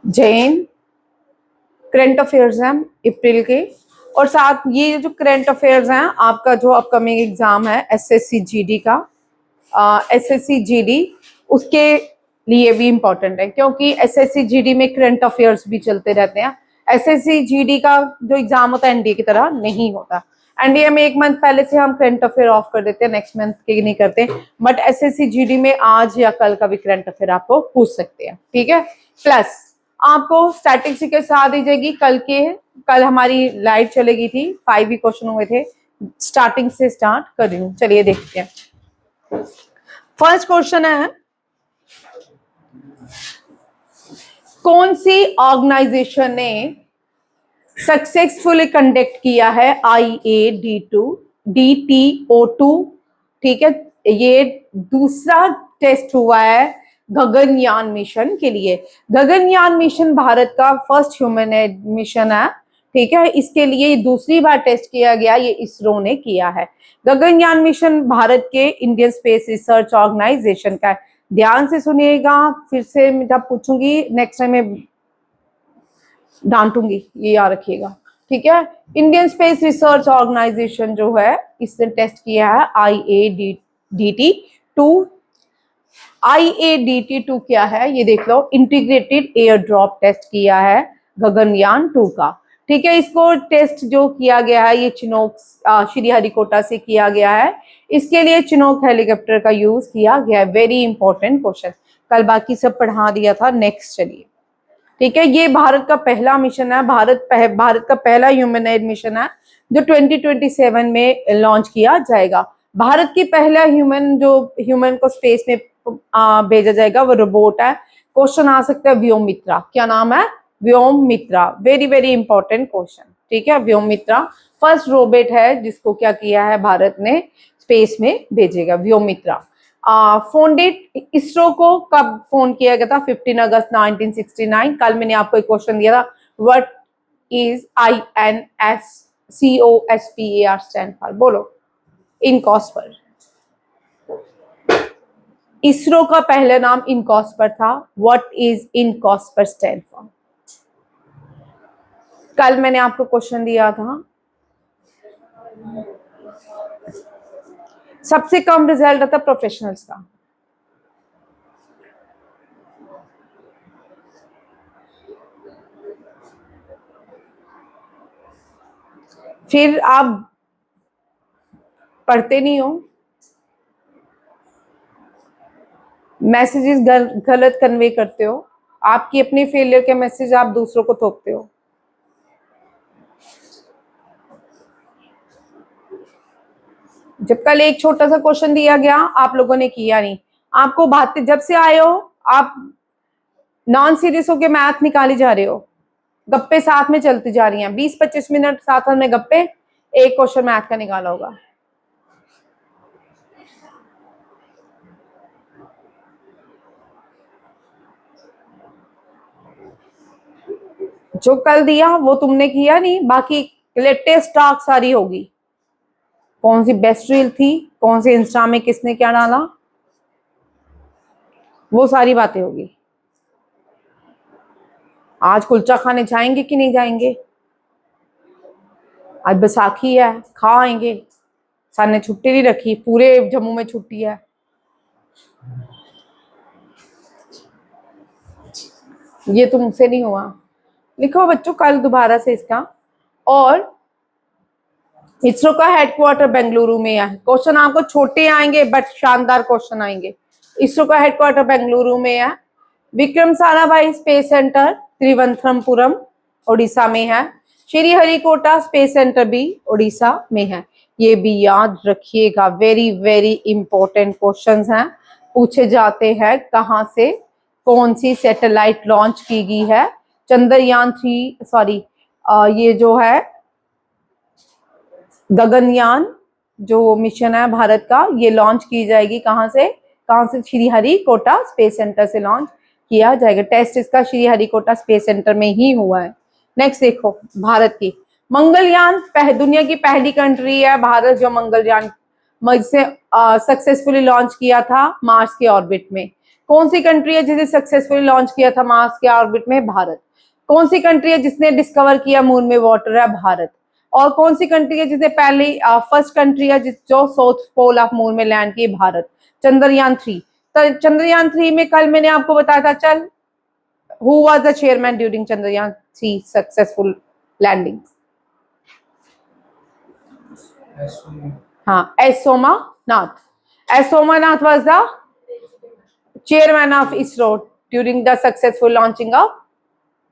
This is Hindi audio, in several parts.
जैन करंट अफेयर्स हैं अप्रैल के, और साथ ये जो करंट अफेयर्स हैं आपका जो अपकमिंग एग्जाम है एसएससी जीडी का, एसएससी जीडी उसके लिए भी इम्पोर्टेंट है, क्योंकि एसएससी जीडी में करंट अफेयर्स भी चलते रहते हैं। एसएससी जीडी का जो एग्जाम होता है एनडीए की तरह नहीं होता। एनडीए में एक मंथ पहले से हम करंट अफेयर ऑफ कर देते हैं, नेक्स्ट मंथ के नहीं करते, बट एसएससी जीडी में आज या कल का भी करंट अफेयर आपको पूछ सकते हैं, ठीक है। प्लस आपको स्टैटिस्टिक्स आ दी जाएगी कल हमारी लाइव चलेगी थी, 5 ही क्वेश्चन हुए थे, स्टार्टिंग से स्टार्ट कर रही हूँ, चलिए देखते हैं। फर्स्ट क्वेश्चन है, कौन सी ऑर्गेनाइजेशन ने सक्सेसफुली कंडक्ट किया है DTO2, ठीक है। ये दूसरा टेस्ट हुआ है गगनयान मिशन के लिए। गगनयान मिशन भारत का फर्स्ट ह्यूमनॉइड मिशन है, ठीक है। इसके लिए दूसरी बार टेस्ट किया गया, ये इसरो ने किया है। गगनयान मिशन भारत के इंडियन स्पेस रिसर्च ऑर्गेनाइजेशन का है। ध्यान से सुनिएगा, फिर से मैं जब पूछूंगी नेक्स्ट टाइम मैं डांटूंगी, ये याद रखिएगा, ठीक है। इंडियन स्पेस रिसर्च ऑर्गेनाइजेशन जो है इसने टेस्ट किया है IADT2। IADT2 क्या है ये देख लो, इंटीग्रेटेड एयर ड्रॉप टेस्ट किया है गगनयान 2 का, ठीक है। इसको टेस्ट जो किया गया है ये चिनोक श्रीहरिकोटा से किया गया है। इसके लिए चिनोक हेलीकॉप्टर का यूज किया गया है। वेरी इंपॉर्टेंट क्वेश्चन, कल बाकी सब पढ़ा दिया था। नेक्स्ट चलिए, ठीक है। ये भारत का पहला मिशन है, भारत का पहला ह्यूमनॉइड मिशन है जो 2027 में लॉन्च किया जाएगा। भारत की पहला ह्यूमन को स्पेस में भेजा जाएगा वो रोबोट है। क्वेश्चन आ सकता है व्योमित्रा, क्या नाम है? Vyommitra. Very very important question, ठीक है। व्योमित्रा फर्स्ट रोबोट है जिसको क्या किया है भारत ने स्पेस में भेजेगा, व्योमित्रा। फोनडेट इसरो को कब फोन किया गया था? 15 अगस्त 1969। कल मैंने आपको एक क्वेश्चन दिया था, what is INSCOSPAR stand for, बोलो। इनकॉस्पर। इसरो का पहला नाम इनकॉस्पर था। What is INCOSPAR stand for? कल मैंने आपको क्वेश्चन दिया था, सबसे कम रिजल्ट आता प्रोफेशनल्स का। फिर आप पढ़ते नहीं हो, मैसेजेस गलत कन्वे करते हो, आपकी अपनी फेलियर के मैसेज आप दूसरों को थोपते हो। जब कल एक छोटा सा क्वेश्चन दिया गया आप लोगों ने किया नहीं, आपको बातें जब से आए हो आप नॉन सीरियस होके मैथ निकाली जा रहे हो, गप्पे साथ में चलती जा रही हैं, 20-25 मिनट साथ में गप्पे, एक क्वेश्चन मैथ का निकाला होगा। जो कल दिया वो तुमने किया नहीं, बाकी लेटेस्ट टॉक सारी होगी, कौन सी बेस्ट रील थी, कौन से इंस्टा में किसने क्या डाला, वो सारी बातें होगी। आज कुलचा खाने जाएंगे कि नहीं जाएंगे? आज बैसाखी है, खा आएंगे। सर ने छुट्टी नहीं रखी, पूरे जम्मू में छुट्टी है। ये तो मुझसे नहीं हुआ। लिखो बच्चों कल दोबारा से इसका। और इसरो का हेडक्वार्टर बेंगलुरु में है। क्वेश्चन आपको छोटे आएंगे बट शानदार क्वेश्चन आएंगे। इसरो का हेडक्वार्टर बेंगलुरु में है। विक्रम साराभाई स्पेस सेंटर त्रिवंतपुरम ओडिशा में है। श्रीहरिकोटा स्पेस सेंटर भी ओडिशा में है। ये भी याद रखिएगा, वेरी वेरी इंपॉर्टेंट क्वेश्चंस हैं, पूछे जाते हैं। कहाँ से कौन सी सैटेलाइट लॉन्च की गई है? चंद्रयान 3, सॉरी ये जो है गगनयान जो मिशन है भारत का, ये लॉन्च की जाएगी कहाँ से श्रीहरिकोटा स्पेस सेंटर से लॉन्च किया जाएगा। टेस्ट इसका श्रीहरिकोटा स्पेस सेंटर में ही हुआ है। नेक्स्ट देखो, भारत की मंगलयान दुनिया की पहली कंट्री है भारत जो मंगलयान से सक्सेसफुली लॉन्च किया था मार्स के ऑर्बिट में। कौन सी कंट्री है जिसे सक्सेसफुली लॉन्च किया था मार्स के ऑर्बिट में? भारत। कौन सी कंट्री है जिसने डिस्कवर किया मून में वाटर? है भारत। और कौन सी कंट्री है जिसे पहली फर्स्ट कंट्री है जो साउथ पोल ऑफ मून में लैंड की? भारत। चंद्रयान 3। तो चंद्रयान 3 में कल मैंने आपको बताया था, चल who was the chairman during Chandrayaan 3 successful landing? हाँ, S Somanath. S Somanath was the chairman of ISRO during the successful launching of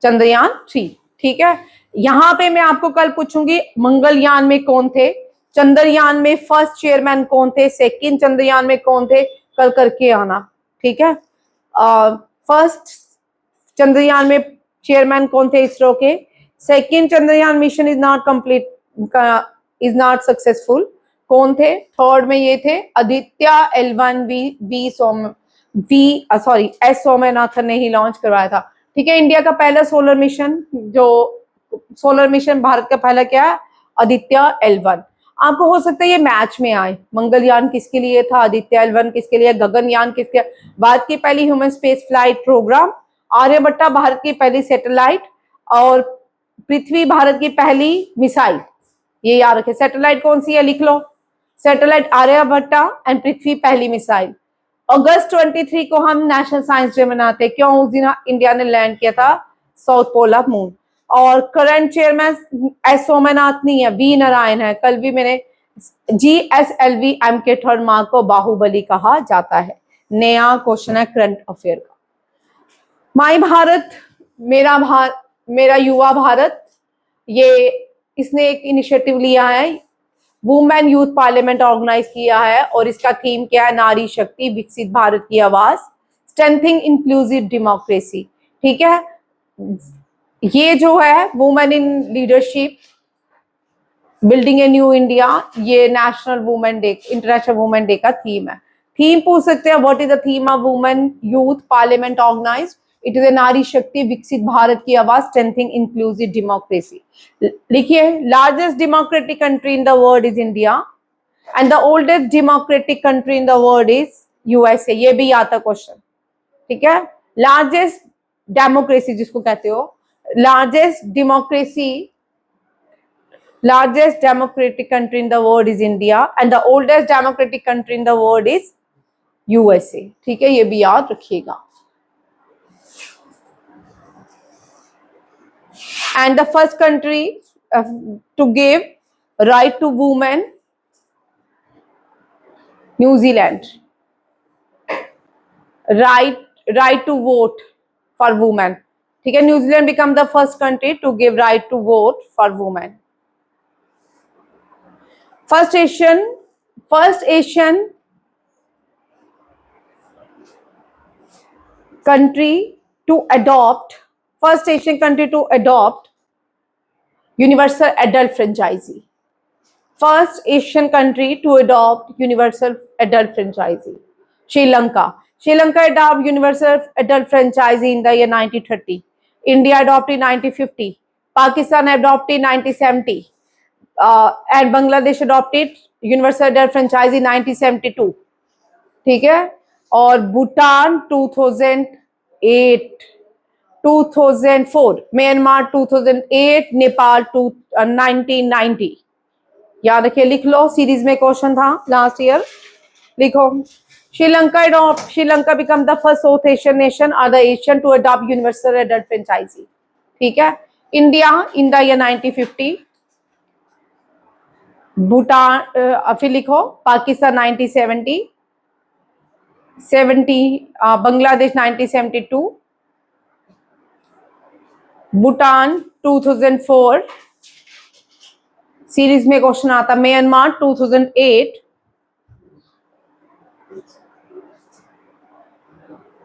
Chandrayaan 3। ठीक है, यहां पे मैं आपको कल पूछूंगी मंगलयान में कौन थे, चंद्रयान में फर्स्ट चेयरमैन कौन थे, सेकंड चंद्रयान में कौन थे, कल करके आना। ठीक है, फर्स्ट चंद्रयान में चेयरमैन कौन थे इसरो के, second Chandrayaan mission is not complete, is not successful, कौन थे, थर्ड में ये थे आदित्य L1 एस सोमनाथन ने ही लॉन्च करवाया था। ठीक है, इंडिया का पहला सोलर मिशन, जो सोलर मिशन भारत का पहला क्या है? आदित्य L1। आपको हो सकता है ये मैच में आए, मंगलयान किसके लिए था, आदित्य L1 किसके लिए, गगनयान किसके, भारत की पहली human space flight program, Aryabhata Bharat की पहली सैटेलाइट, और पृथ्वी भारत की पहली मिसाइल। ये याद रखे, सैटेलाइट कौन सी है लिख लो, सैटेलाइट आर्यभट्टा एंड पृथ्वी पहली मिसाइल। अगस्त 23 को हम नेशनल साइंस डे मनाते हैं, क्यों? उस दिन इंडिया ने लैंड किया था साउथ पोल ऑफ मून। और करंट चेयरमैन एस सोमनाथ नहीं है, वी नारायण है। कल भी मैंने GSLV-M के थर्ड मार्क को बाहुबली कहा जाता है। नया क्वेश्चन है करंट अफेयर का। माई भारत, मेरा युवा भारत, ये इसने एक इनिशिएटिव लिया है, वुमेन यूथ पार्लियामेंट ऑर्गेनाइज किया है, और इसका थीम क्या है? नारी शक्ति, विकसित भारत की आवाज, स्ट्रेंथिंग इंक्लूसिव डेमोक्रेसी। ठीक है, ये जो है women in leadership, building a new India, ये national women day, international women day का थीम है। थीम पूछ सकते हैं, what is the theme of women youth parliament organise? It is a Nari Shakti, विकसित भारत की आवाज, स्ट्रेंथिंग इंक्लूसिव डेमोक्रेसी। लिखिए, largest democratic country in the world is India and the oldest democratic country in the world is USA। ये भी आता क्वेश्चन। ठीक है, लार्जेस्ट डेमोक्रेसी जिसको कहते हो, largest democratic country in the world is India and the oldest democratic country in the world is USA। ठीक है, ये भी याद रखिएगा। And the first country to give right to women, New Zealand, right to vote for women। ठीक है, New Zealand become the first country to give right to vote for women। First Asian country to adopt universal adult franchisee। First Asian country to adopt universal adult franchisee, Sri Lanka adopt universal adult franchisee in the year 1930, India adopted in 1950, Pakistan adopted in 1970, and Bangladesh adopted universal adult franchise in 1972। ठीक है, और भूटान 2008, 2004, म्यांमार 2008, नेपाल 1990। याद रखिए, लिख लो, सीरीज में क्वेश्चन था लास्ट ईयर, लिखो। Sri Lanka become the first South Asian nation और the Asian to adopt universal adult franchise. ठीक है, India in the year 1950, Bhutan, फिर लिखो पाकिस्तान 1970, बांग्लादेश 1972, भूटान 2004, सीरीज में क्वेश्चन आता, म्यांमार 2008,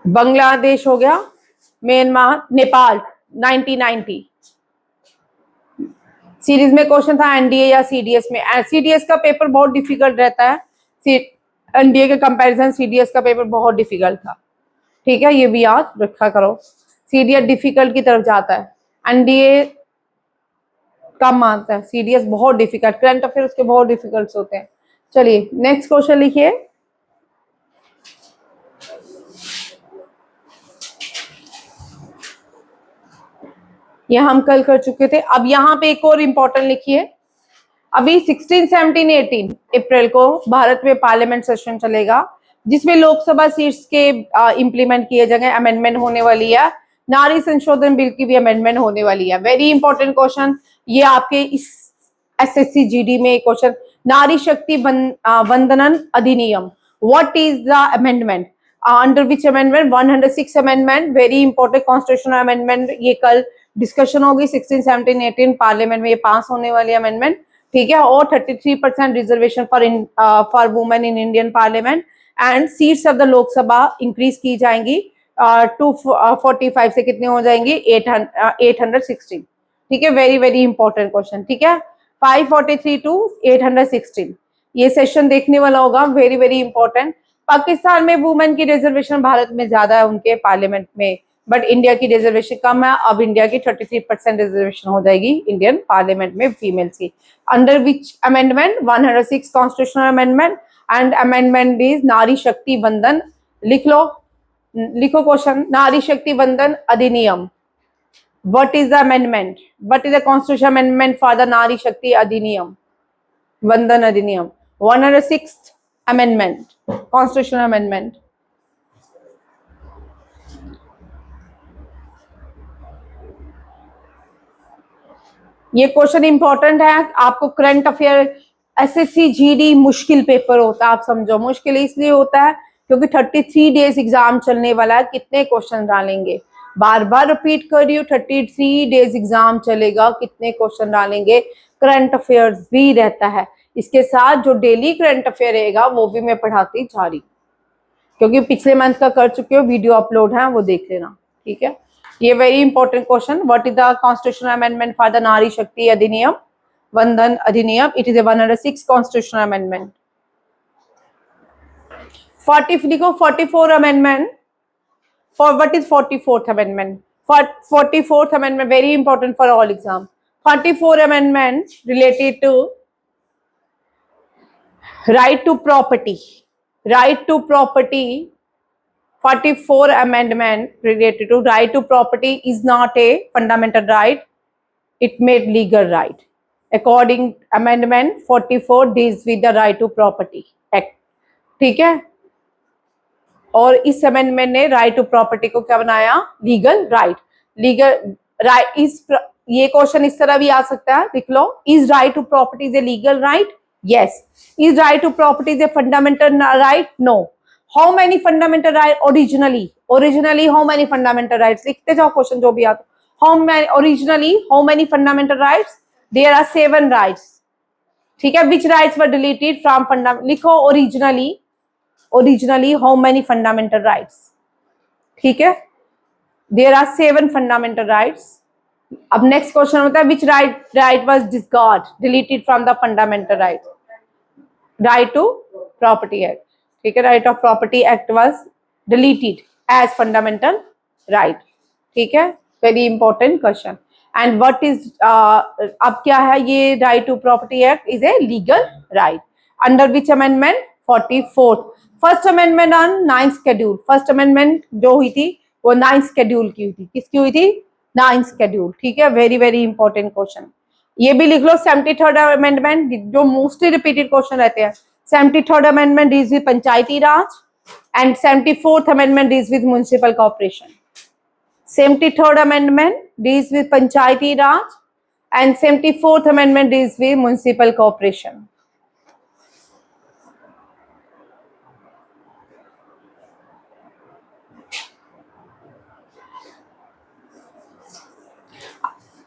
बांग्लादेश हो गया, म्यांमार, नेपाल 1990। सीरीज में क्वेश्चन था एनडीए या सीडीएस में। सीडीएस का पेपर बहुत डिफिकल्ट रहता है, एनडीए के कंपैरिजन सीडीएस का पेपर बहुत डिफिकल्ट था। ठीक है, ये भी याद रखा करो, सीडीएस डिफिकल्ट की तरफ जाता है, एनडीए कम आता है, सीडीएस बहुत डिफिकल्ट, करंट अफेयर उसके बहुत डिफिकल्ट होते हैं। चलिए नेक्स्ट क्वेश्चन लिखिए। ये हम कल कर चुके थे। अब यहाँ पे एक और इम्पोर्टेंट लिखिए, अभी 16, 17, 18 अप्रैल को भारत में पार्लियामेंट सेशन चलेगा जिसमें लोकसभा सीट्स के इम्प्लीमेंट किए जाएंगे, अमेंडमेंट होने वाली है। नारी संशोधन बिल की भी अमेंडमेंट होने वाली है। वेरी इंपॉर्टेंट क्वेश्चन ये आपके इस एसएससी जीडी में क्वेश्चन, नारी शक्ति वंदन अधिनियम, what is the amendment, under which amendment, 106 amendment, very important constitutional amendment. ये कल डिस्कशन होगी, 16, 17, 18 पार्लियामेंट में ये पास होने वाली अमेंडमेंट, ठीक है। और 33% reservation for women in Indian parliament and seats of the Lok Sabha increase की जाएंगी 245 से कितने हो जाएंगी 816, ठीक है। वेरी वेरी इंपॉर्टेंट क्वेश्चन, ठीक है। 543 टू 816 ये सेशन देखने वाला होगा, वेरी वेरी इंपॉर्टेंट। पाकिस्तान में वुमेन की रिजर्वेशन भारत में ज्यादा है उनके पार्लियामेंट में, बट इंडिया की रिजर्वेशन कम है। अब इंडिया की 33% रिजर्वेशन हो जाएगी इंडियन पार्लियामेंट में फीमेल्स की। Under which amendment, 106 constitutional amendment and amendment is नारी शक्ति वंदन। लिख लो, लिखो क्वेश्चन, नारी शक्ति वंदन अधिनियम, what is the amendment, what is the constitutional amendment for the Nari Shakti Adhiniyam, Vandan Adhiniyam, 106th amendment, constitutional amendment। ये क्वेश्चन इंपॉर्टेंट है आपको, करंट अफेयर एसएससी जीडी मुश्किल पेपर होता है, आप समझो मुश्किल इसलिए होता है क्योंकि 33 डेज एग्जाम चलने वाला है। कितने क्वेश्चन डालेंगे, बार बार रिपीट कर रही हूँ, 33 डेज एग्जाम चलेगा, कितने क्वेश्चन डालेंगे। करंट अफेयर्स भी रहता है, इसके साथ जो डेली करंट अफेयर रहेगा वो भी मैं पढ़ाती जा रही, क्योंकि पिछले मंथ का कर चुके हो, वीडियो अपलोड है वो देख लेना, ठीक है। ये very important question, what is the constitutional amendment for the नारी शक्ति अधिनियम, वंदन अधिनियम, it is A 106 constitutional amendment. 40 लिखो, 44 amendment for what is 44th amendment, for 44th amendment very important for all exam। 44 amendment related to right to property, right to property। 44 amendment related to right to property is not a fundamental right, it made legal right according amendment 44 deals with the right to property act, ठीक है। और इस अमेंडमेंट ने राइट टू प्रॉपर्टी को क्या बनाया, legal right. Legal right is, ये क्वेश्चन इस तरह भी आ सकता है, लिख लो, is right to property is a legal right, yes. Is right to property is a fundamental right, no. How many fundamental right originally, originally how many fundamental rights, लिखते जाओ क्वेश्चन जो भी आता। How many originally, how many fundamental rights, there are 7 rights, ठीक है। Which rights were deleted from fundamental, लिखो originally, originally how many fundamental rights, ठीक है। there are 7 fundamental rights। अब नेक्स्ट क्वेश्चन होता है which right was discarded, deleted from the fundamental right, right to property act, ठीक है। right of property act was deleted as fundamental right, ठीक है। very important question। and what is अब क्या है ये right to property act is a legal right under which amendment, 44th। First amendment on 9th schedule, first amendment जो हुई थी वो 9th शेड्यूल की हुई थी, किसकी हुई थी, 9th शेड्यूल, ठीक है। वेरी वेरी इंपॉर्टेंट क्वेश्चन, ये भी लिख लो। 73rd अमेंडमेंट जो मोस्टली रिपीटेड क्वेश्चन रहते हैं, 73rd amendment deals with Panchayati Raj and 74th amendment deals with municipal corporation. 73rd amendment deals with Panchayati Raj and 74th amendment deals with municipal corporation.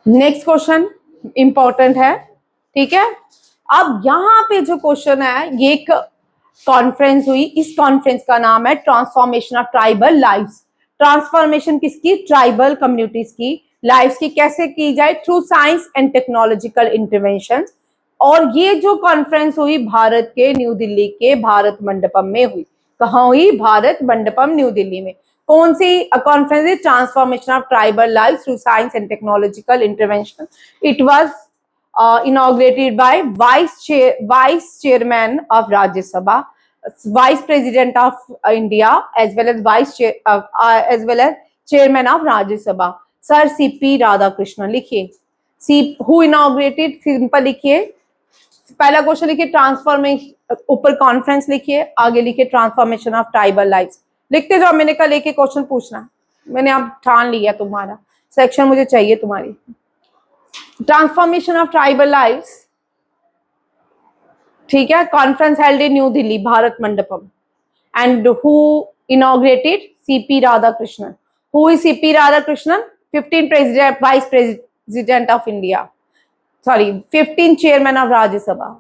Next question important है, ठीक है। अब यहाँ पे जो क्वेश्चन है, ये एक कॉन्फ्रेंस हुई, इस कॉन्फ्रेंस का नाम है transformation of tribal lives. Transformation किसकी, ट्राइबल कम्युनिटीज की लाइव्स की कैसे की जाए, through science and technological intervention. और ये जो कॉन्फ्रेंस हुई भारत के न्यू दिल्ली के भारत मंडपम में हुई। कहाँ हुई, भारत मंडपम न्यू दिल्ली में। कौन सी कॉन्फ्रेंस है, transformation of tribal life through science and technological intervention. It was inaugurated by vice chairman of Rajya Sabha, vice president of India, as well as chairman of Rajya Sabha। Sir CP Radhakrishnan लिखिए। सी हु इनॉग्रेटेड, सिंपल लिखिए। पहला क्वेश्चन लिखिए ट्रांसफॉर्मेशन, ऊपर कॉन्फ्रेंस लिखिए, आगे लिखिए ट्रांसफॉर्मेशन ऑफ ट्राइबल लाइफ्स। लिखते जाओ, मैंने कल एक क्वेश्चन पूछना, मैंने अब ठान लिया तुम्हारा सेक्शन मुझे चाहिए तुम्हारी। ट्रांसफॉर्मेशन ऑफ ट्राइबल लाइफ्स, ठीक है। Conference held in new Delhi, Bharat Mandapam, and who inaugurated, CP Radhakrishnan. Who is CP Radhakrishnan? 15 president, vice president of India, sorry, 15 chairman of Rajya Sabha,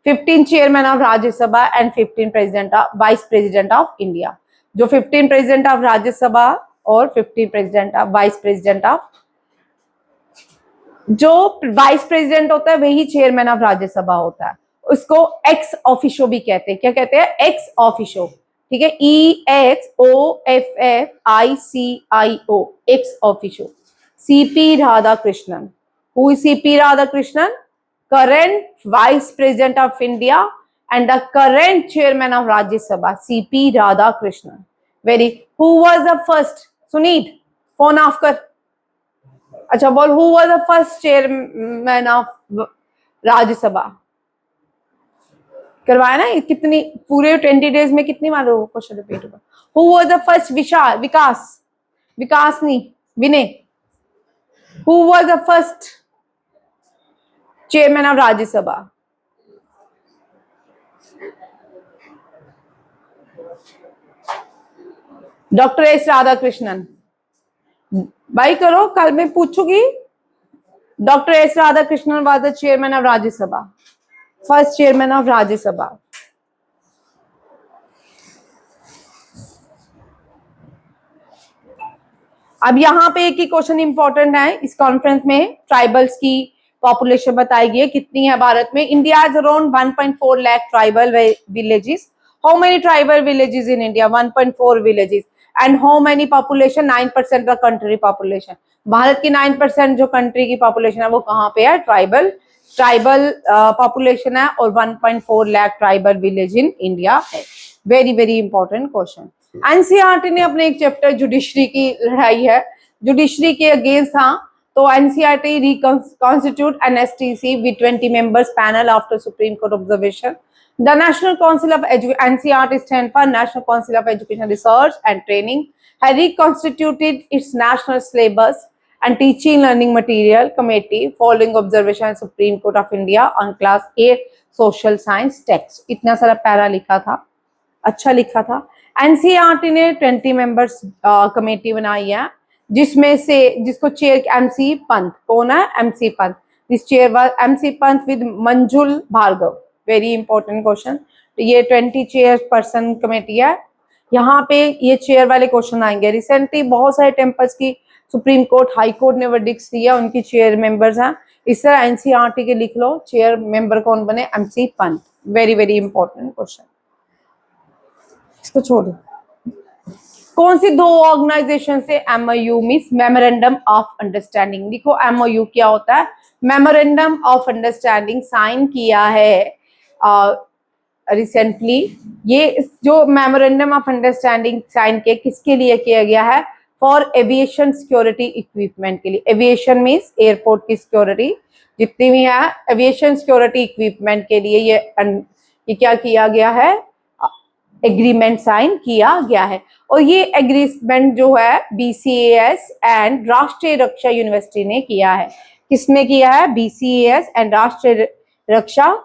15 chairman of Rajya Sabha and 15 president of vice president of India। जो 15 president of Rajya Sabha और 15 president of vice president of, जो वाइस प्रेसिडेंट होता है वही चेयरमैन ऑफ राज्यसभा होता है, उसको एक्स ऑफिशो भी कहते हैं। क्या कहते हैं? एक्स ऑफिशो, ठीक है। EXOFFICIO, ex officio. CP Radhakrishnan, who is CP Radhakrishnan? Current vice president of India and the current chairman of Rajya Sabha, CP Radhakrishnan. Very, who was the first? Sunit, phone off कर। अच्छा बोल, who was the first chairman of Rajya Sabha? करवाया ना कितनी, पूरे 20 डेज में कितनी बार क्वेश्चन रिपीट हुआ? Who was the first? Vikas नहीं, Vinay. Who was the first chairman of Rajya Sabha? Doctor S Radhakrishnan. भाई करो, कल मैं पूछूंगी। Doctor S Radhakrishnan was the chairman of Rajya Sabha, first chairman of Rajya Sabha. अब यहाँ पे एक ही क्वेश्चन इंपॉर्टेंट है इस कॉन्फ्रेंस में, ट्राइबल्स की पॉपुलेशन बताई गई है कितनी है भारत में। India has around 1.4 lakh tribal villages. How many tribal villages in India? 1.4 villages. And how many population? 9% of country population. Bharat की 9% जो कंट्री की पॉपुलेशन है वो कहाँ पे है? ट्राइबल पॉपुलेशन है, और 1.4 lakh tribal village in India है। Very very important question. NCERT ने अपने एक चैप्टर जुडिशरी की लड़ाई है, जुडिशरी के अगेंस्ट था, तो NCERT reconstitute NSTC with 20 members panel after Supreme Court observation. The National Council of NCERT stand for National Council of Education Research and Training, has reconstituted its national syllabus and teaching learning material committee following observation of Supreme Court of India on class 8 social science text। इतना सारा पैरा लिखा था, अच्छा लिखा था। एनसीईआरटी ने 20 members कमेटी बनाई है, जिसमें से जिसको चेयर एमसी पंत, कौन है? MC Pant. This chair was MC Pant with Manjul Bhargava. Very important question. तो ये 20 चेयरपर्सन कमेटी है, यहाँ पे ये चेयर वाले क्वेश्चन आएंगे। रिसेंटली बहुत सारे टेम्पल्स की सुप्रीम कोर्ट, हाई कोर्ट ने वर्डिक्स दिया, उनकी चेयर मेंबर्स हैं। इस तरह एनसीईआरटी के लिख लो, चेयर मेंबर कौन बने? MC Pant. Very very important question, इसको छोड़ो। कौन सी दो ऑर्गेनाइजेशन से MOU means memorandum of understanding? देखो एमओयू क्या होता है? मेमोरेंडम ऑफ अंडरस्टैंडिंग साइन किया है रिसेंटली। ये जो मेमोरेंडम ऑफ अंडरस्टैंडिंग साइन किया, किसके लिए किया गया है? फॉर एविएशन सिक्योरिटी इक्विपमेंट के लिए। एविएशन मींस एयरपोर्ट की सिक्योरिटी जितनी भी है, एविएशन सिक्योरिटी इक्विपमेंट के लिए ये क्या किया गया है? एग्रीमेंट साइन किया गया है। और ये एग्रीमेंट जो है बीसीएएस एंड राष्ट्रीय रक्षा यूनिवर्सिटी ने किया है। किसने किया है? बीसीएएस एंड राष्ट्रीय रक्षा।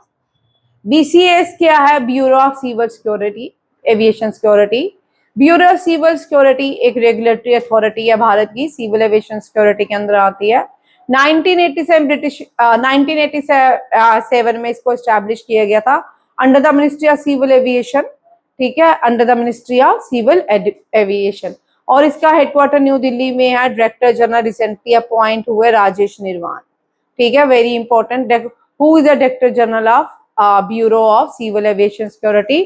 बीसीएएस क्या है? Bureau of civil security, aviation security. Bureau of civil security एक रेगुलेटरी अथॉरिटी है भारत की, सिविल एविएशन सिक्योरिटी के अंदर आती है। 1987 में इसको एस्टैब्लिश किया गया था under the ministry of civil aviation, ठीक है, under the ministry of civil aviation. और इसका हेडक्वार्टर न्यू दिल्ली में है। डायरेक्टर जनरल रिसेंटली अपॉइंट हुए राजेश निर्वाण, ठीक है, very important. Who is the director general of bureau of civil aviation security?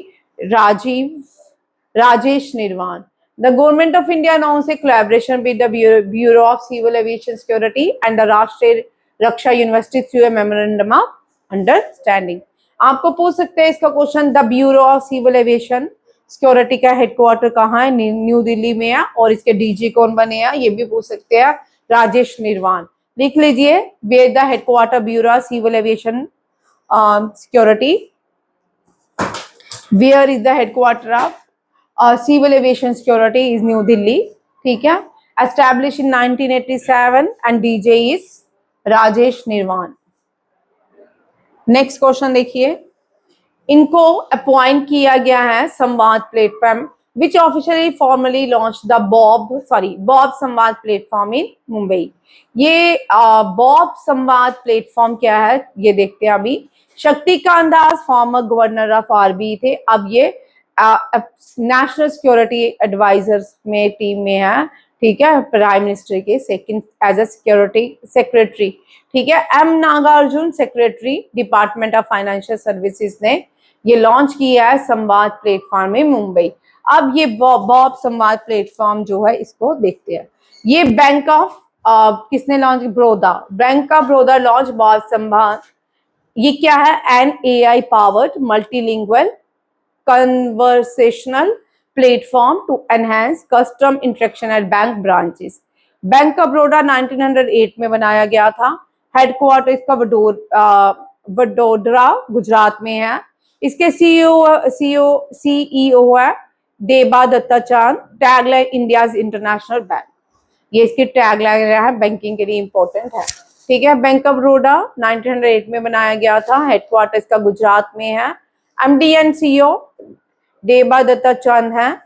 Rajesh Nirwan. The government of India announced a collaboration with the Bureau of Civil Aviation Security and the Rashtriya Raksha University through a memorandum of understanding। आपको पूछ सकते हैं इसका question, the bureau of civil aviation security का हेडक्वार्टर कहाँ है? न्यू दिल्ली में है। और इसके डीजी कौन बने हैं? ये भी पूछ सकते हैं राजेश निर्वाण। लिख लीजिए, where the headquarter bureau civil aviation security, where is the headquarter of civil aviation security is new Delhi. ठीक है, establish in 1987 and DG is Rajesh Nirvan. Next question देखिए, इनको अपॉइंट किया गया है संवाद platform which officially formally launch the Bob संवाद प्लेटफॉर्म इन मुंबई। ये बॉब संवाद प्लेटफॉर्म क्या है ये देखते हैं। अभी Shaktikanta Das former governor of RBI थे, अब ये नेशनल सिक्योरिटी एडवाइजर्स में टीम में है। ठीक है, प्राइम मिनिस्टर के second as a security secretary. ठीक है, M Nagarjuna secretary department of financial services ने ये लॉन्च किया है संवाद प्लेटफॉर्म में मुंबई। अब ये बॉब संवाद प्लेटफॉर्म जो है इसको देखते हैं। ये बैंक ऑफ किसने launch, Baroda, bank of Baroda launch BOB Samvad. ये क्या है, an AI powered multilingual conversational platform to enhance custom interaction at bank branches. Bank of Baroda 1908 में बनाया गया था। हेडक्वार्टर इसका वडोदरा गुजरात में है। इसके CEO है देबा दत्ता चांद। टैगलाइन इंडियाज इंटरनेशनल बैंक, ये इसकी टैगलाइन है, बैंकिंग के लिए इंपॉर्टेंट है। ठीक है, बैंक ऑफ बड़ौदा 1908 में बनाया गया था। हेडक्वार्टर इसका गुजरात में है। MD एंड CEO देबा दत्ता चंद है।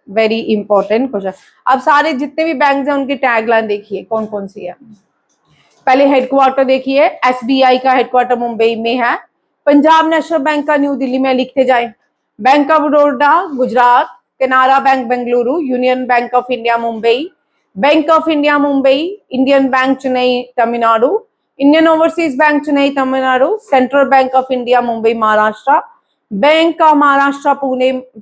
Very important question. अब सारे जितने भी बैंक हैं उनकी टैगलाइन देखिए कौन कौन सी है। पहले हेडक्वार्टर देखिए, SBI का हेडक्वार्टर मुंबई में है। पंजाब नेशनल बैंक का न्यू दिल्ली में, लिखते जाए। Bank of Baroda Gujarat, Canara Bank Bengaluru, Union Bank of India Mumbai, Bank of India Mumbai, Indian Bank Chennai Tamil Nadu, Indian Overseas Bank Chennai Tamil Nadu, Central Bank of India Mumbai Maharashtra, Bank of Maharashtra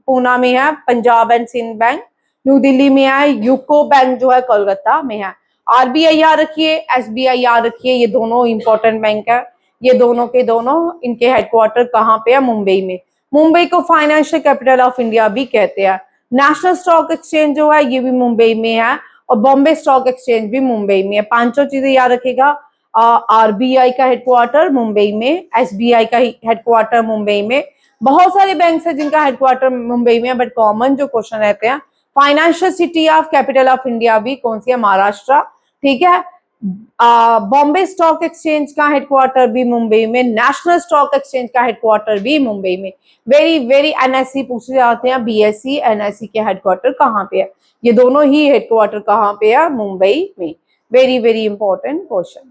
Poona में है। Punjab and Sind Bank new Delhi में है। यूको बैंक जो है कोलकाता में है। RBI याद रखिए, SBI याद रखिए, ये दोनों इंपॉर्टेंट बैंक है। ये दोनों के दोनों, इनके हेडक्वार्टर कहाँ पे है, मुंबई में। मुंबई को फाइनेंशियल कैपिटल ऑफ इंडिया भी कहते हैं। नेशनल स्टॉक एक्सचेंज जो है ये भी मुंबई में है, और बॉम्बे स्टॉक एक्सचेंज भी मुंबई में है। पांचों चीजें याद रखेगा। RBI का हेडक्वार्टर मुंबई में, SBI का हेडक्वार्टर मुंबई में। बहुत सारे बैंक है जिनका हेडक्वार्टर मुंबई में है, बट कॉमन जो क्वेश्चन रहते हैं, financial city of capital of India भी कौन सी है, महाराष्ट्र। ठीक है, बॉम्बे स्टॉक एक्सचेंज का हेडक्वार्टर भी मुंबई में, नेशनल स्टॉक एक्सचेंज का हेडक्वार्टर भी मुंबई में। वेरी वेरी NSE पूछे जाते हैं, BSE NSE के हेडक्वार्टर कहाँ पे है, ये दोनों ही हेडक्वार्टर कहाँ पे है, मुंबई में। Very very important question.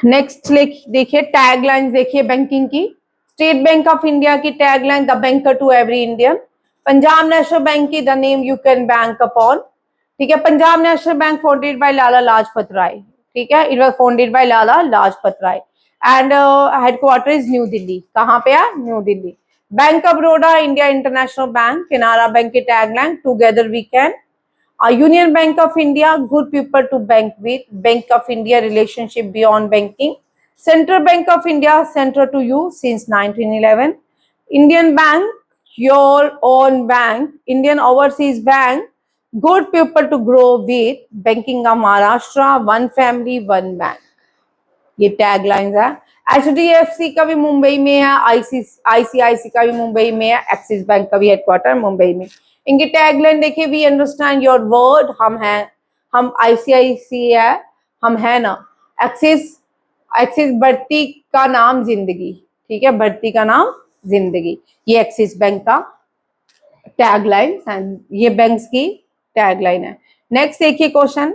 Next देखिए, टैगलाइंस देखिए बैंकिंग की। स्टेट बैंक ऑफ इंडिया की tagline, the banker to every Indian. Punjab National Bank की, the name you can bank upon. ठीक है, Punjab National Bank founded by Lala Lajpat Rai. ठीक है, it was founded by Lala Lajpat Rai and headquarter is new Delhi. कहाँ पे है, new Delhi. Bank of Baroda India International bank. Canara Bank की tagline, together we can. Union Bank of India, good people to bank with. Bank of India, relationship beyond banking. Central Bank of India, center to you since 1911. Indian Bank, your own bank. Indian Overseas Bank, good people to grow with. Banking of Maharashtra, one family, one bank. ये टैगलाइंस है। HDFC का भी मुंबई में है, ICICI का भी मुंबई में है, एक्सिस बैंक का भी हेडक्वार्टर मुंबई में। इनकी टैगलाइन देखिए, वी अंडरस्टैंड योर वर्ड, हम हैं, हम ICICI है, हम है ना। एक्सिस बढ़ती का नाम जिंदगी। ठीक है, बढ़ती का नाम जिंदगी, ये एक्सिस बैंक का टैगलाइन है, ये बैंक्स की टैगलाइन है। नेक्स्ट देखिए क्वेश्चन,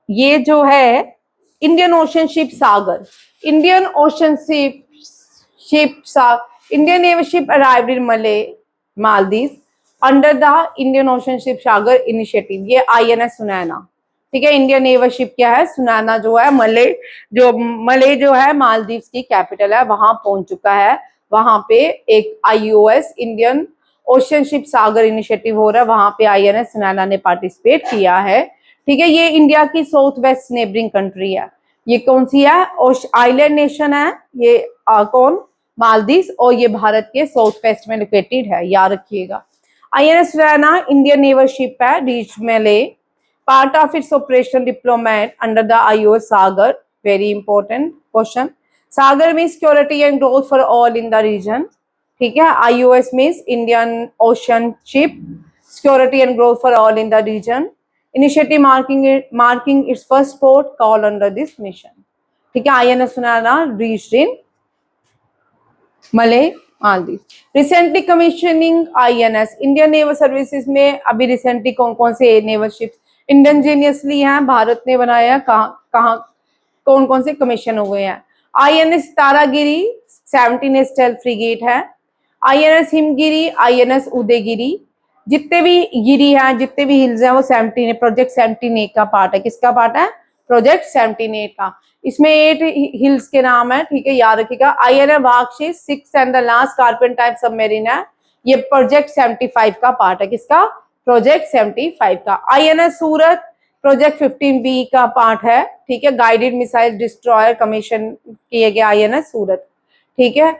ये जो है Indian ocean ship Sagar. Indian ocean Indian navy ship arrived in Maldives under the Indian ocean ship Sagar initiative. ये INS सुनैना। ठीक है, इंडियन नेवी शिप क्या है, सुनैना जो है मले जो है मालदीव की कैपिटल है, वहां पहुंच चुका है। वहां पे एक IOS इंडियन ओशन शिप सागर इनिशिएटिव हो रहा है, वहां पे INS सुनैना ने पार्टिसिपेट किया है। ठीक है, ये इंडिया की साउथ वेस्ट नेबरिंग कंट्री है। ये कौन सी है, आइलैंड नेशन है ये। कौन, मालदीव, और ये भारत के साउथ वेस्ट में लोकेटेड है, याद रखिएगा। INS रैना इंडियन नेवल शिप है, reach Male, part of its operation diplomat under the IOS Sagar, very important question. Sagar mean security and growth for all in the region, ठीक है। IOS means Indian ocean ship, security and growth for all in the region, initiative marking its first port call under this mission, ठीक है। INS रैना reached in मले Maldives. Recently commissioning INS, Indian naval services में अभी रिसेंटली कौन कौन से नेवल शिप्स इंडिजीनियसली हैं, भारत ने बनाया, कहाँ कौन कौन से कमीशन हुए हैं। INS तारागिरी 17 स्टेल्थ फ्रिगेट है, INS हिमगिरी, INS उदयगिरी, जितने भी गिरी हैं, जितने भी हिल्स हैं, वो 17 प्रोजेक्ट 17A का पार्ट है। किसका पार्ट है? प्रोजेक्ट 17A का। इसमें 8 हिल्स के नाम है, ठीक है, याद रखिएगा। INS वाक्षी 6 and the last carpet type submarine है, ये प्रोजेक्ट 75 का पार्ट है। किसका? प्रोजेक्ट 75 का। INS सूरत प्रोजेक्ट 15B का पार्ट है, ठीक है। गाइडेड मिसाइल डिस्ट्रॉयर कमीशन किए गए INS सूरत, ठीक है।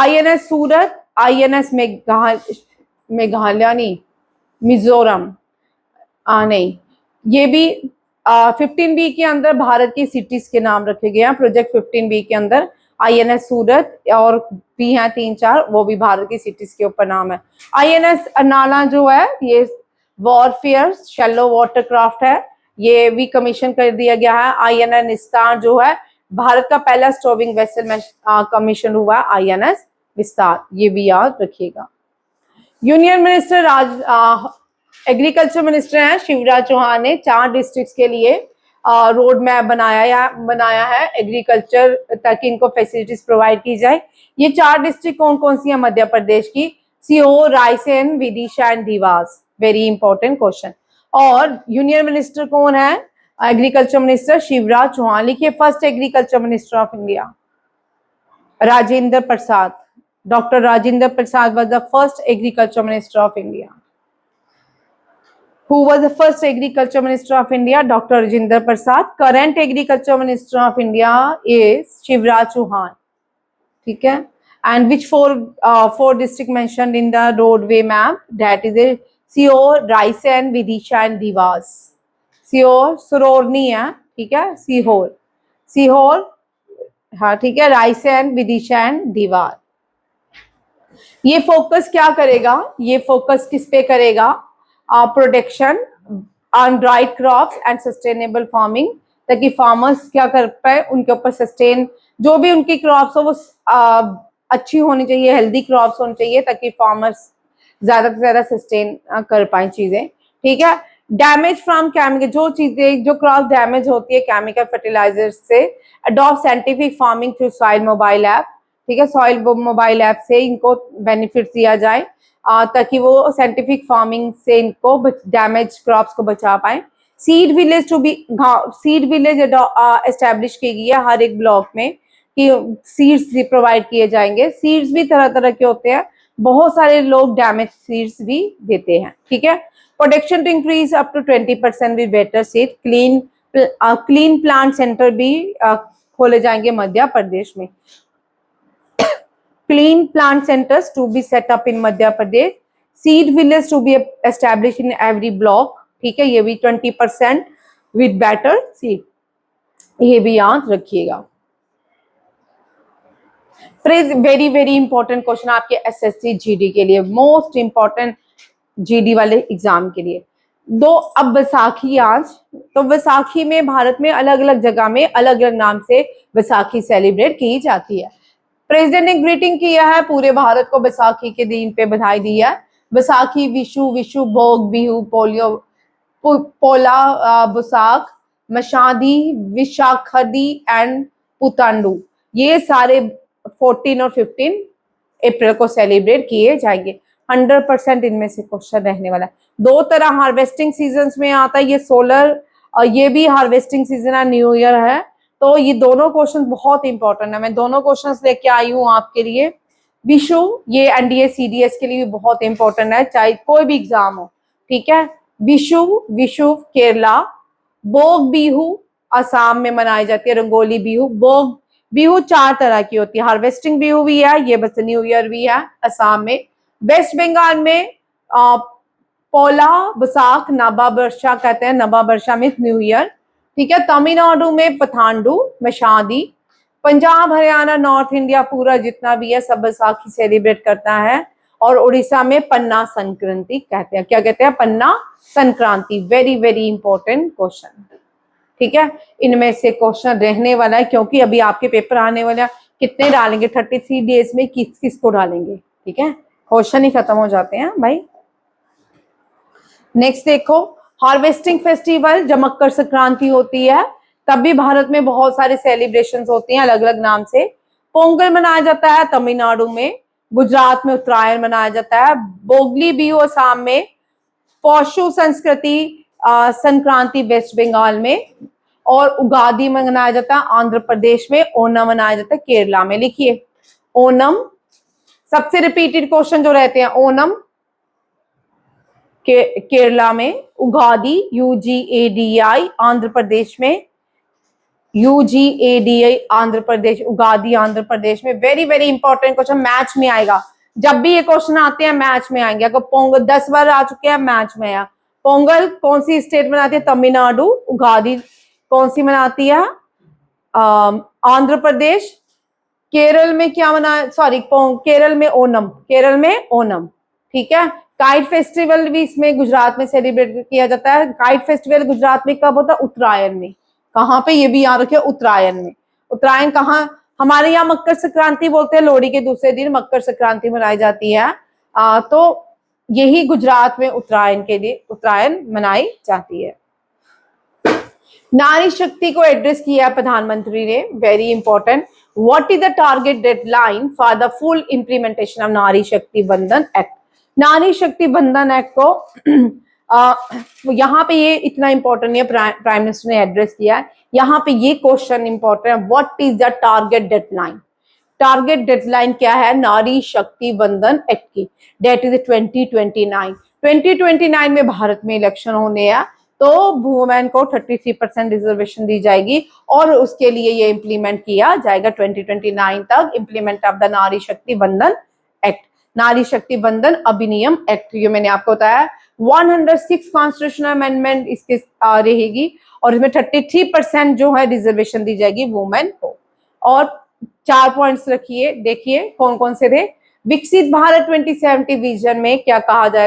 INS सूरत, INS मेघालय नहीं, मिजोरम, नहीं, ये भी 15B के अंदर भारत की सिटीज के नाम रखे गए हैं। प्रोजेक्ट 15B के अंदर INS सूरत और भी हैं 3-4, वो भी भारत की सिटीज के ऊपर नाम है। INS अनाला जो है, ये वॉरफेयर शैलो वाटरक्राफ्ट है, ये भी कमीशन कर दिया गया है। INS निस्तार जो है, भारत का पहला स्टॉविंग वेसल में कमीशन हुआ है INS विस्तार, ये भी याद रखिएगा। यूनियन मिनिस्टर एग्रीकल्चर मिनिस्टर हैं शिवराज चौहान ने 4 डिस्ट्रिक्ट्स के लिए रोड मैप बनाया है एग्रीकल्चर, ताकि इनको फैसिलिटीज प्रोवाइड की जाए। ये 4 डिस्ट्रिक्ट कौन कौन सी है मध्य प्रदेश की? Sehore, Raisen, Vidisha and Dewas, very important question. और यूनियन मिनिस्टर कौन है? Agriculture minister Shivraj Chouhan. लिखिए, first agriculture minister of India Rajendra Prasad, Dr. Rajendra Prasad was the first agriculture minister of India. Who was the first agriculture minister of India? Dr. Rajendra Prasad. Current agriculture minister of India is Shivraj Chauhan. ठीक है? And which four district mentioned in the roadway map? That is a Seor, Raisen, Vidisha and Dewas. Seor, सुरौरनी है, ठीक है? सीहोर, हाँ ठीक है, रायसेन, विदिशा एंड दीवार। ये फोकस क्या करेगा? ये फोकस किस पे करेगा? Protection on dry crops and sustainable farming, ताकि फार्मर्स क्या कर पाए, उनके ऊपर सस्टेन जो भी उनकी क्रॉप्स हो वो अच्छी होनी चाहिए, हेल्दी क्रॉप्स होनी चाहिए, ताकि फार्मर्स ज्यादा से ज्यादा सस्टेन कर पाए चीजें, ठीक है। डैमेज फ्रॉम केमिकल, जो चीजें जो क्रॉप डैमेज होती है केमिकल फर्टिलाइजर से, adopt scientific farming through soil mobile app, ठीक है, सॉइल मोबाइल ऐप से इनको बेनिफिट दिया जाए, ताकि वो साइंटिफिक फार्मिंग से इनको डैमेज क्रॉप्स को बचा पाए। Seed village to be, seed village establish की गई है हर एक ब्लॉक में, कि सीड्स प्रोवाइड किए जाएंगे। सीड्स भी तरह तरह के होते हैं, बहुत सारे लोग डैमेज सीड्स भी देते हैं, ठीक है। Production to increase up to 20% with better seed, clean plant centre भी खोले जाएंगे मध्य प्रदेश में। Clean plant centers to be set up in Madhya Pradesh. Seed villages to be established in every block. ठीक है, ये भी 20% with better seed, ये भी याद रखिएगा। वेरी वेरी इंपॉर्टेंट क्वेश्चन आपके SSC GD के लिए, मोस्ट इंपॉर्टेंट GD वाले एग्जाम के लिए। अब बैसाखी आज, तो बैसाखी में भारत में अलग अलग जगह में अलग अलग नाम से बैसाखी सेलिब्रेट की जाती है। प्रेसिडेंट ने ग्रीटिंग किया है पूरे भारत को, बैसाखी के दिन पे बधाई दी है। बैसाखी, विशु, भोग बिहू, पोला बुसाख, मशादी, विशाखदी एंड पुतांडू, ये सारे 14 और 15 अप्रैल को सेलिब्रेट किए जाएंगे। 100% इनमें से क्वेश्चन रहने वाला है। 2 तरह हार्वेस्टिंग सीजन में आता है, ये सोलर और ये भी हार्वेस्टिंग सीजन है, न्यू ईयर है, तो ये दोनों क्वेश्चन बहुत इंपॉर्टेंट है। मैं दोनों क्वेश्चंस लेके आई हूँ आपके लिए। विशु, ये NDA CDS के लिए भी बहुत इंपॉर्टेंट है, चाहे कोई भी एग्जाम हो, ठीक है। विशु केरला, बोग बिहू असम में मनाई जाती है, रंगोली बिहू। बोग बिहू 4 तरह की होती है, हार्वेस्टिंग बिहू भी है, ये बस न्यू ईयर भी है असम में। वेस्ट बंगाल में पोला बैसाख नबा वर्षा कहते हैं, नबा वर्षा मीन्स न्यू ईयर, ठीक है। तमिलनाडु में पथांडु में शादी। पंजाब हरियाणा नॉर्थ इंडिया पूरा जितना भी है सब बैसाखी सेलिब्रेट करता है। और उड़ीसा में पन्ना संक्रांति कहते हैं, क्या कहते हैं, Pana Sankranti. Very very important question, ठीक है। इनमें से क्वेश्चन रहने वाला है क्योंकि अभी आपके पेपर आने वाला, कितने डालेंगे 33 डेज में, किस किस को डालेंगे, ठीक है, क्वेश्चन ही खत्म हो जाते हैं भाई। नेक्स्ट देखो, हार्वेस्टिंग फेस्टिवल जब मकर संक्रांति होती है तब भी भारत में बहुत सारे सेलिब्रेशंस होती हैं अलग अलग नाम से। पोंगल मनाया जाता है तमिलनाडु में, गुजरात में उत्तरायण मनाया जाता है, बोगली बिहू असम में, पौषु संस्कृति संक्रांति वेस्ट बंगाल में, और उगादी मनाया जाता है आंध्र प्रदेश में, ओणम मनाया जाता है केरला में। लिखिए ओणम, सबसे रिपीटेड क्वेश्चन जो रहते हैं, ओणम केरला में, उगादी UGADI आंध्र प्रदेश में, UGADI आंध्र प्रदेश, उगादी आंध्र प्रदेश में। Very very important question, match में आएगा। जब भी ये क्वेश्चन आते हैं मैच में आएंगे। अगर पोंगल 10 बार आ चुके हैं मैच में है। पोंगल कौन सी स्टेट मनाती है, तमिलनाडु। उगादी कौन सी मनाती है, आंध्र प्रदेश। केरल में क्या मना, सॉरी केरल में ओणम, केरल में ओणम, ठीक है। काइट फेस्टिवल भी इसमें गुजरात में सेलिब्रेट किया जाता है। काइट फेस्टिवल गुजरात में कब होता है, उत्तरायण में। कहाँ पे, ये भी याद रखिए, उत्तरायण में। उत्तरायण कहाँ, हमारे यहाँ मकर संक्रांति बोलते हैं, लोहड़ी के दूसरे दिन मकर संक्रांति मनाई जाती है। तो यही गुजरात में उत्तरायण के लिए उत्तरायण मनाई जाती है। नारी शक्ति को एड्रेस किया प्रधानमंत्री ने, very important. What is the target deadline for the full implementation of नारी शक्ति बंधन एक्ट। नारी शक्ति बंधन एक्ट को यहाँ पे ये इतना इंपॉर्टेंट नहीं है, प्राइम मिनिस्टर ने एड्रेस किया है। यहाँ पे ये क्वेश्चन इंपॉर्टेंट है, what is the target deadline. Target deadline क्या है नारी शक्ति बंधन एक्ट की, डेट इज 2029। 2029 में भारत में इलेक्शन होने हैं, तो वुमेन को 33% रिजर्वेशन दी जाएगी और उसके लिए ये इंप्लीमेंट किया जाएगा 2029 तक, इंप्लीमेंट ऑफ द नारी शक्ति बंधन एक्ट, नारी शक्ति बंधन अधिनियम एक्ट। ये मैंने आपको बताया 106 कॉन्स्टिट्यूशनल अमेंडमेंट इसके रहेगी और इसमें 33% जो है रिजर्वेशन दी जाएगी वुमेन को। और 4 पॉइंट्स रखिए, देखिए कौन कौन से थे। विकसित भारत 2070 विजन में क्या कहा जा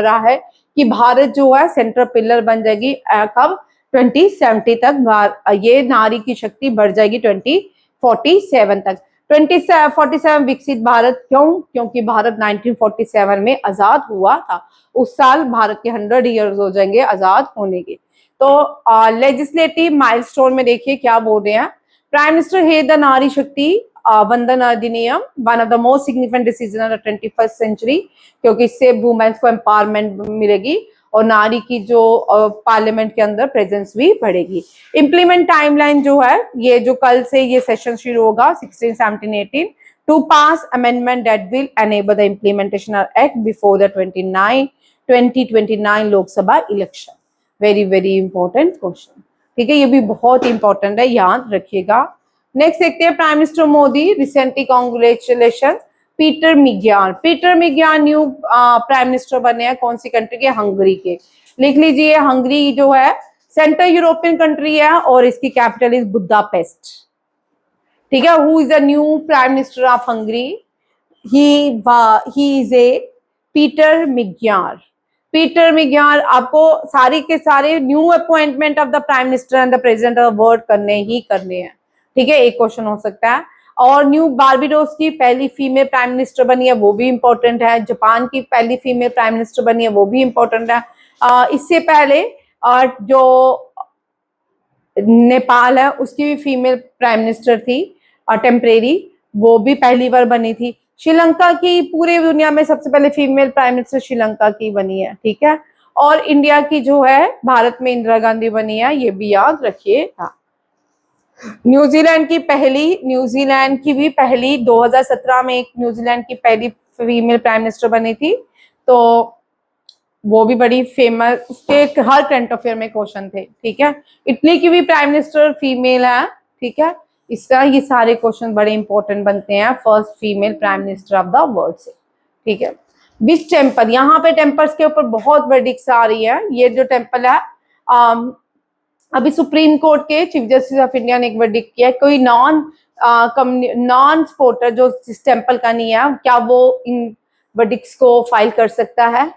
रहा है कि भारत जो है सेंट्रल पिलर बन जाएगी कब, 2070 तक। ये नारी की शक्ति बढ़ जाएगी 2047 तक। 2047 विकसित भारत क्यों, क्योंकि भारत 1947 में आजाद हुआ था। उस साल भारत के 100 ईयर्स हो जाएंगे आजाद होने के। तो लेजिस्लेटिव माइलस्टोन में देखिए क्या बोल रहे हैं। प्राइम मिनिस्टर है द नारी Shakti Bandhan Adhiniyam one of the most significant decision of the 21st century, क्योंकि इससे वुमेन्स को एम्पावरमेंट मिलेगी और नारी की जो पार्लियामेंट के अंदर प्रेजेंस भी बढ़ेगी। इम्प्लीमेंट टाइमलाइन जो है, ये जो कल से ये सेशन शुरू होगा 16, 17, 18 to pass amendment that will enable the implementation of act before the 2029 Lok Sabha election. Very very important question, ठीक है, ये भी बहुत इंपॉर्टेंट है, याद रखिएगा। नेक्स्ट देखते हैं, prime minister Modi recently congratulation Peter मिग्यान। Peter मिग्यान new prime minister बने हैं, कौन सी कंट्री के, हंगरी के। लिख लीजिए, हंगरी जो है सेंट्रल यूरोपियन कंट्री है और इसकी कैपिटल इज बुदापेस्ट, ठीक है। Who is the new prime minister of Hungary, he is a Peter मिग्यान। Peter मिग्यान, आपको सारी के सारे new appointment of the prime minister and the president of world करने ही करने हैं, ठीक है, एक क्वेश्चन हो सकता है। और न्यू बारबाडोस की पहली फीमेल प्राइम मिनिस्टर बनी है, वो भी इंपॉर्टेंट है। जापान की पहली फीमेल प्राइम मिनिस्टर बनी है, वो भी इंपॉर्टेंट है। इससे पहले जो नेपाल है उसकी भी फीमेल प्राइम मिनिस्टर थी टेम्परेरी, वो भी पहली बार बनी थी। श्रीलंका की पूरे दुनिया में सबसे पहले फीमेल प्राइम मिनिस्टर श्रीलंका की बनी है, ठीक है। और इंडिया की जो है भारत में इंदिरा गांधी बनी है, ये भी याद रखिए। न्यूजीलैंड की भी पहली 2017 में एक न्यूजीलैंड की पहली फीमेल प्राइम मिनिस्टर बनी थी, तो वो भी बड़ी फेमस, उसके हर करंट अफेयर में क्वेश्चन थे, ठीक है। इटली की भी प्राइम मिनिस्टर फीमेल है, ठीक है। इस तरह ये सारे क्वेश्चन बड़े इंपॉर्टेंट बनते हैं first female prime minister of the world से। ठीक है, विच टेम्पल, यहाँ पे टेम्पल्स के ऊपर बहुत वर्डिक्स आ रही है। ये जो टेम्पल है, अभी सुप्रीम कोर्ट के चीफ जस्टिस ऑफ इंडिया ने एक वर्डिक्ट किया है, कोई नॉन सपोर्टर जो जिस टेम्पल का नहीं है, क्या वो इन वर्डिक्स को फाइल कर सकता है।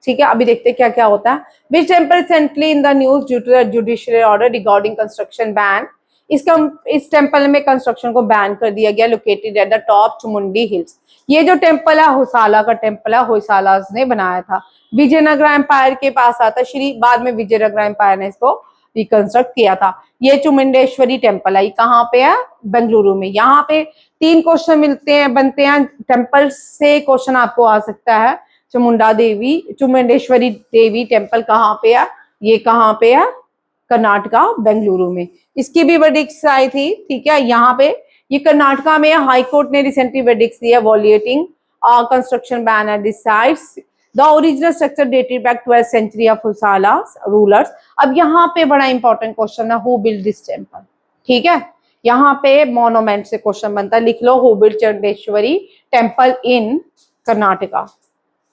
ठीक है, अभी देखते हैं क्या क्या होता है। Which temple recently in the news due to the judicial order regarding construction ban, इस टेम्पल में कंस्ट्रक्शन को बैन कर दिया गया, located at the top Chamundi hills. ये जो टेम्पल है होयसाला का टेम्पल है, होयसाला ने बनाया था, विजयनगर एम्पायर के पास आता, बाद में विजयनगर एम्पायर ने इसको रिकंस्ट्रक्ट किया था। ये चामुंडेश्वरी टेम्पल है, कहाँ पे है, बेंगलुरु में। यहाँ पे 3 क्वेश्चन बनते हैं टेम्पल से, क्वेश्चन आपको आ सकता है। चामुंडेश्वरी देवी टेम्पल कहाँ पे है, ये कहाँ पे है, कर्नाटका बेंगलुरु में। इसकी भी वर्डिक्स आई थी। ठीक है, यहाँ पे ये कर्नाटका में हाई कोर्ट ने रिसेंटली वर्डिक्स दिया, violating construction ban at this sites, the original structure dated back 12th century of Hoysala rulers. अब यहाँ पे बड़ा इंपॉर्टेंट क्वेश्चन है, हु बिल्ड दिस टेम्पल। ठीक है, यहाँ पे मोनोमेंट से क्वेश्चन बनता है, लिख लो, who build Chamundeshwari temple in Karnataka,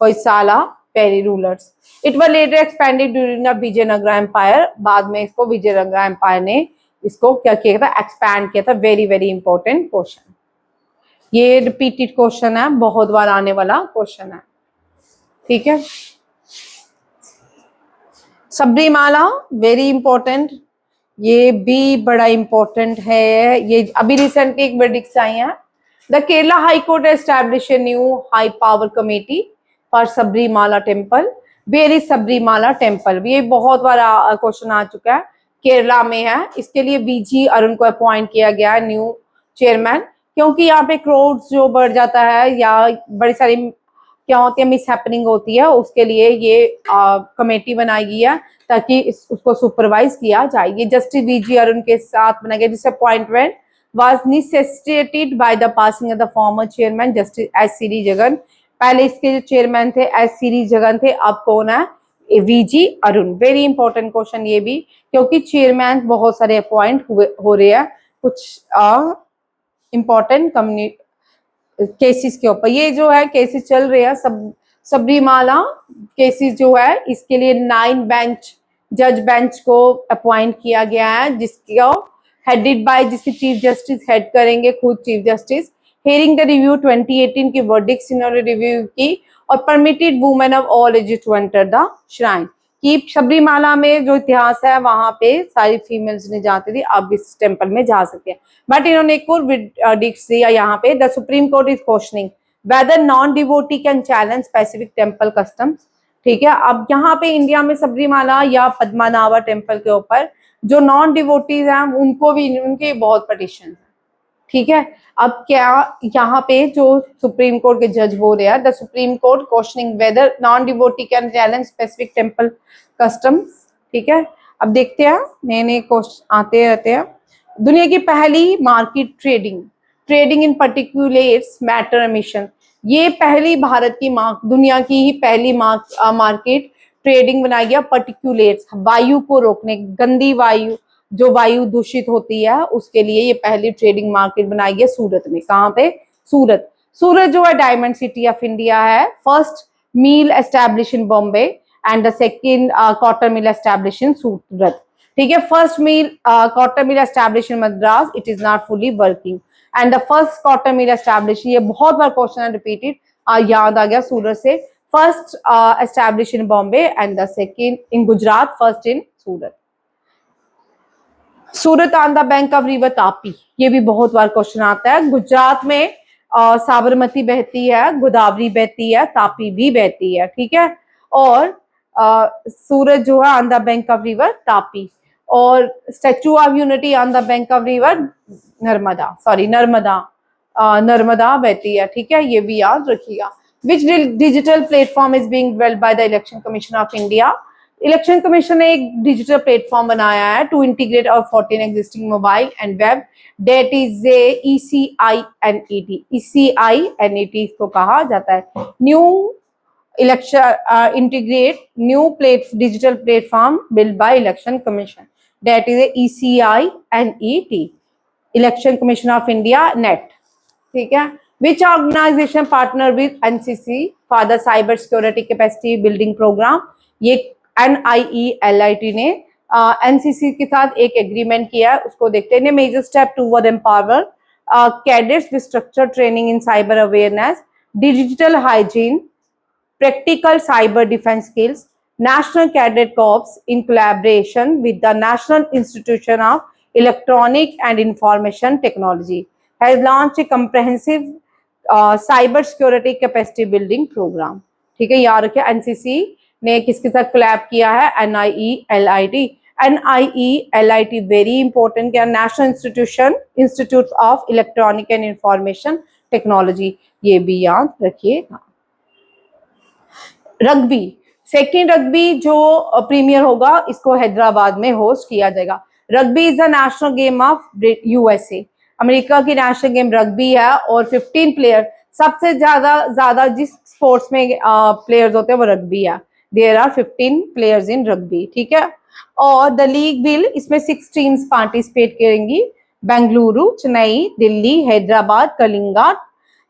Hoysala पेरी rulers. It was later expanded during the Vijayanagara empire, बाद में इसको विजयनगर एम्पायर ने इसको क्या किया था, एक्सपैंड किया था। वेरी वेरी इंपॉर्टेंट क्वेश्चन, ये रिपीटेड क्वेश्चन है, बहुत बार आने वाला क्वेश्चन है। ठीक है, सबरीमाला वेरी इंपॉर्टेंट, ये भी बड़ा इंपॉर्टेंट है। ये अभी रिसेंटली एक वर्डिक्स आई है, the Kerala high court establish a new high power committee for Sabarimala temple, where is Sabarimala temple. ये बहुत बार क्वेश्चन आ चुका है, केरला में है, इसके लिए वीजी अरुण को अपॉइंट किया गया है न्यू चेयरमैन, क्योंकि यहाँ पे क्राउड्स जो बढ़ जाता है या बड़ी सारी क्या होती है मिस हैपनिंग होती है, उसके लिए ये कमेटी बनाई गई है ताकि उसको सुपरवाइज किया जाए। ये जस्टिस वीजी अरुण के साथ बनाया गया, this appointment was necessitated by the passing of the former chairman justice S Siri Jagan. पहले इसके जो चेयरमैन थे एस सीरी जगन थे, अब कौन है, VG Arun. Very important question ये भी, क्योंकि चेयरमैन बहुत सारे अपॉइंट हो रहे हैं कुछ इंपॉर्टेंट केसेस के ऊपर। ये जो है केसेस चल रहे हैं सबरीमाला केसेस जो है, इसके लिए 9 बेंच जज बेंच को अपॉइंट किया गया है, जिसको हेडेड बाय, जिसके चीफ जस्टिस हेड करेंगे खुद chief justice. Hearing the review 2018 की वर्डिक्ट्स इन्होंने रिव्यू की, और permitted women of all ages to enter the shrine, कि सबरीमाला में जो इतिहास है वहां पे सारी फीमेल्स नहीं जाती थी, अब इस टेम्पल में जा सकते हैं। बट इन्होंने एक और वर्डिक्ट दिया यहाँ पे, the supreme court is questioning whether non devotee can challenge specific temple customs. ठीक है, अब यहाँ पे इंडिया में सबरीमाला या पद्मनाभा टेम्पल के ऊपर जो नॉन डिवोटीज हैं उनको भी, उनके बहुत पटिशन है। ठीक है, अब क्या यहाँ पे जो सुप्रीम कोर्ट के जज हो रहे हैं, the supreme court questioning whether non devotee can challenge specific temple customs. ठीक है, अब देखते हैं, नए नए क्वेश्चन आते रहते हैं। दुनिया की पहली market trading in particulars matter emission, ये पहली भारत की दुनिया की ही पहली मार्केट ट्रेडिंग बनाई गया पर्टिकुलेट्स, वायु को रोकने, गंदी वायु जो वायु दूषित होती है उसके लिए ये पहली ट्रेडिंग मार्केट बनाई गई सूरत में। कहाँ पे, सूरत जो है डायमंड सिटी ऑफ इंडिया है। First mill establish in Bombay and the second cotton mill establish in Surat. ठीक है, first mill cotton mill establish in Madras, it is not fully working, and the first cotton mill establish, ये बहुत बार क्वेश्चन है रिपीटेड, याद आ गया सूरत से। First establish in Bombay and the second in Gujarat, first in Surat. Surat on the bank of river Tapi, ये भी बहुत बार क्वेश्चन आता है। गुजरात में साबरमती बहती है, गोदावरी बहती है, तापी भी बहती है। ठीक है, और सूरत जो है on the bank of river Tapi, और statue of unity on the bank of river Narmada बहती है। ठीक है, ये भी याद रखिएगा। Which digital platform is being developed by the election commission of India, election commission ने एक डिजिटल प्लेटफॉर्म बनाया है टू इंटीग्रेट और 14 existing mobile and web, that is ECINET, ECINET इसको कहा जाता है, new election integrate new digital platform build by election commission, that is ECINET। Election commission of India, net, ठीक है। Which organization partner with NCC for the cyber security capacity building program, ये NIELIT ने एनसीसी के साथ एक एग्रीमेंट किया है, उसको देखते हैं। Major step toward empower cadets with structure training in cyber awareness, digital hygiene, practical cyber defense skills. National Cadet Corps, in collaboration with the National Institution of Electronic and Information Technology, has launched a comprehensive cyber security capacity building program. ठीक है, याद रखिए एनसीसी ने किसके साथ कोलैब किया है, NIELIT। NIELIT वेरी इंपॉर्टेंट, क्या, national institute of electronic and information technology, ये भी याद रखिएगा। रग्बी, सेकेंड रग्बी जो प्रीमियर होगा इसको हैदराबाद में होस्ट किया जाएगा। Rugby is the national game of USA, America की नेशनल गेम रग्बी है, और 15 प्लेयर, सबसे ज्यादा जिस स्पोर्ट्स में प्लेयर्स होते हैं वो रग्बी है। There are 15 players in rugby, ठीक है। और द लीग विल, इसमें 6 टीम्स पार्टिसिपेट करेंगी, बेंगलुरु, चेन्नई, दिल्ली, हैदराबाद, कलिंगा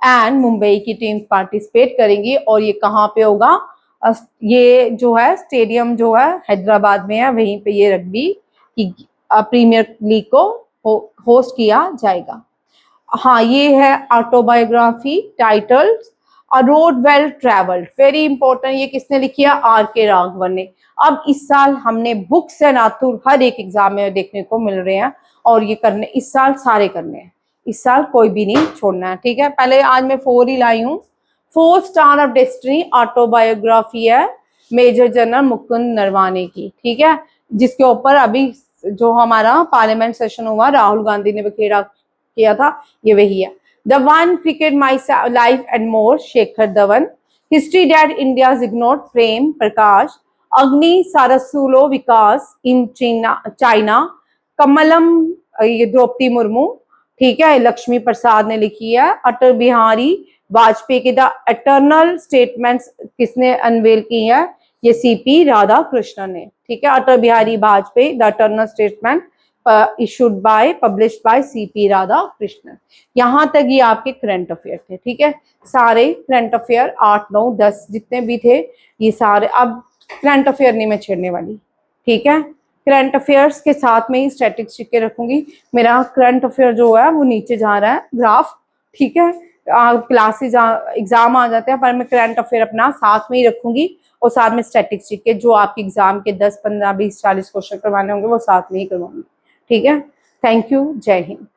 एंड मुंबई की टीम्स पार्टिसिपेट करेंगी। और ये कहाँ पे होगा, ये जो है स्टेडियम जो है हैदराबाद में है, वहीं पे ये रग्बी की प्रीमियर लीग को होस्ट किया जाएगा। हाँ, ये है autobiography title a road well travelled, very important, ये किसने लिखी है, RK राघवन ने। अब इस साल हमने बुक्स एंड आथुर हर एक एग्जाम में देखने को मिल रहे हैं, और ये करने इस साल सारे करने हैं, इस साल कोई भी नहीं छोड़ना है, ठीक है। पहले आज मैं 4 ही लाई हूँ। 4 स्टार ऑफ डेस्टिनी ऑटोबायोग्राफी है मेजर जनरल मुकुंद नरवाने की, ठीक है, जिसके ऊपर अभी जो हमारा पार्लियामेंट सेशन हुआ राहुल गांधी ने बखेड़ा किया था, ये वही है। The one cricket my life and more, Shikhar Dhawan. History that India ignored, Prem Prakash. Agni सारसूलो विकास इन चाइना, कमलम, ये द्रौपदी मुर्मू, ठीक है, लक्ष्मी प्रसाद ने लिखी है। अटल बिहारी वाजपेयी की द एटर्नल स्टेटमेंट्स किसने अनवेल की है, ये CP राधाकृष्णन ने, ठीक है। Atal Bihari Vajpayee the eternal statement issued by published by CP Radhakrishnan. यहाँ तक ये आपके करंट अफेयर थे, ठीक है। सारे करंट अफेयर 8, 9, 10 जितने भी थे ये सारे, अब करंट अफेयर नहीं मैं छेड़ने वाली, ठीक है। करंट अफेयर्स के साथ में ही स्टैटिस्टिक्स के रखूंगी। मेरा करंट अफेयर जो है वो नीचे जा रहा है ग्राफ, ठीक है। क्लासेस एग्जाम आ जाते हैं, पर मैं करंट अफेयर अपना साथ में ही रखूंगी, और साथ में स्टैटिस्टिक्स के जो आपके एग्जाम के 10, 15, 20, 40 क्वेश्चन करवाने होंगे वो साथ में ही करवाऊंगी, ठीक है। थैंक यू, जय हिंद।